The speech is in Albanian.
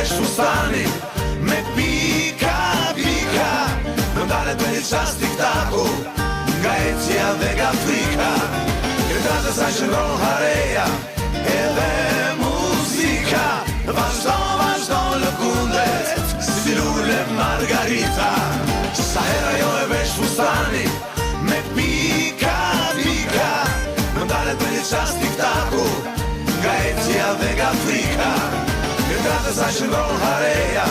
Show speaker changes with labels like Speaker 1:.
Speaker 1: vesh fustani me pika, pika. Në ndalet me një qas tiktaku nga ecja dhe nga frika. Kretate sa shëron hareja edhe muzika. Vazhdo, vazhdo lëkundet si lule margarita. Sa hera jo e vesh fustani me pika, pika. Në ndalet me një qas tiktaku nga ecja dhe nga frika. Kretate sa shëron hareja